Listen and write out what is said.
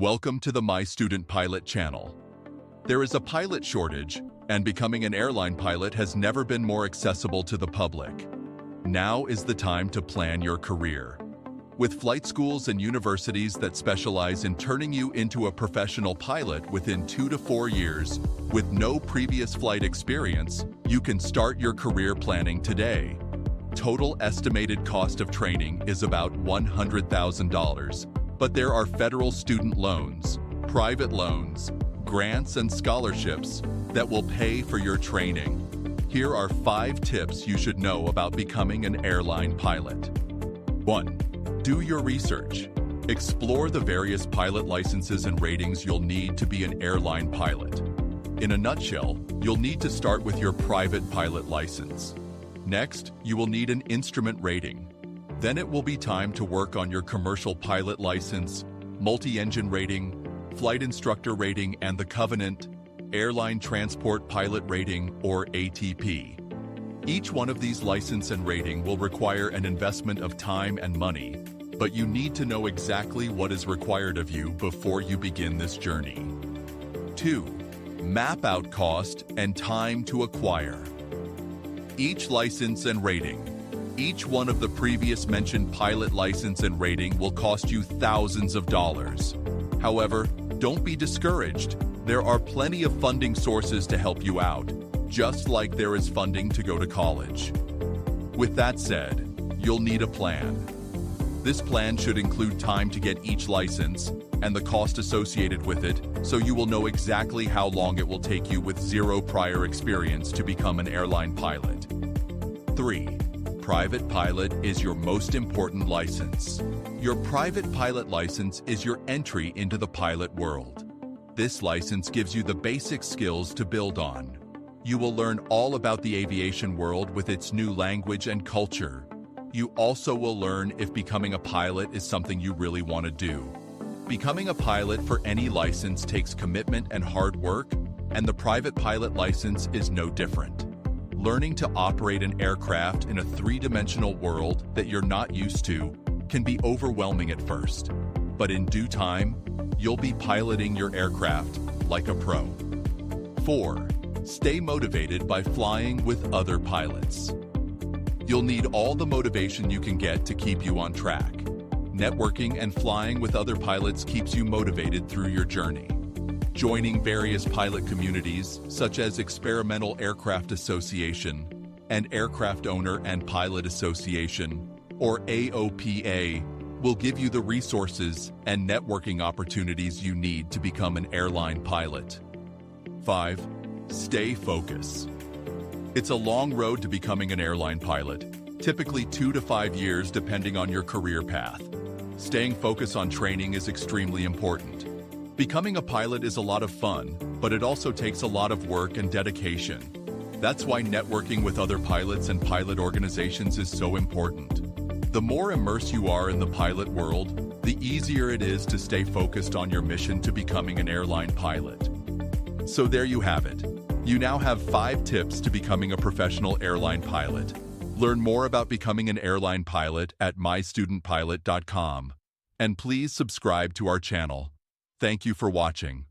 Welcome to the My Student Pilot channel. There is a pilot shortage, and becoming an airline pilot has never been more accessible to the public. Now is the time to plan your career. With flight schools and universities that specialize in turning you into a professional pilot within 2 to 4 years, with no previous flight experience, you can start your career planning today. Total estimated cost of training is about $100,000, but there are federal student loans, private loans, grants, and scholarships that will pay for your training. Here are 5 tips you should know about becoming an airline pilot. 1. Do your research. Explore the various pilot licenses and ratings you'll need to be an airline pilot. In a nutshell, you'll need to start with your private pilot license. Next, you will need an instrument rating. Then it will be time to work on your commercial pilot license, multi-engine rating, flight instructor rating, and the Covenant, Airline Transport Pilot Rating, or ATP. Each one of these license and rating will require an investment of time and money, but you need to know exactly what is required of you before you begin this journey. 2. Map out cost and time to acquire. Each license and rating. Each one of the previous mentioned pilot license and rating will cost you thousands of dollars. However, don't be discouraged. There are plenty of funding sources to help you out, just like there is funding to go to college. With that said, you'll need a plan. This plan should include time to get each license and the cost associated with it, so you will know exactly how long it will take you with zero prior experience to become an airline pilot. 3. Private pilot is your most important license. Your private pilot license is your entry into the pilot world. This license gives you the basic skills to build on. You will learn all about the aviation world with its new language and culture. You also will learn if becoming a pilot is something you really want to do. Becoming a pilot for any license takes commitment and hard work, and the private pilot license is no different. Learning to operate an aircraft in a 3-dimensional world that you're not used to can be overwhelming at first, but in due time, you'll be piloting your aircraft like a pro. 4. Stay motivated by flying with other pilots. You'll need all the motivation you can get to keep you on track. Networking and flying with other pilots keeps you motivated through your journey. Joining various pilot communities, such as Experimental Aircraft Association and Aircraft Owner and Pilot Association, or AOPA, will give you the resources and networking opportunities you need to become an airline pilot. 5. Stay focused. It's a long road to becoming an airline pilot, typically 2 to 5 years depending on your career path. Staying focused on training is extremely important. Becoming a pilot is a lot of fun, but it also takes a lot of work and dedication. That's why networking with other pilots and pilot organizations is so important. The more immersed you are in the pilot world, the easier it is to stay focused on your mission to becoming an airline pilot. So there you have it. You now have 5 tips to becoming a professional airline pilot. Learn more about becoming an airline pilot at mystudentpilot.com. And please subscribe to our channel. Thank you for watching.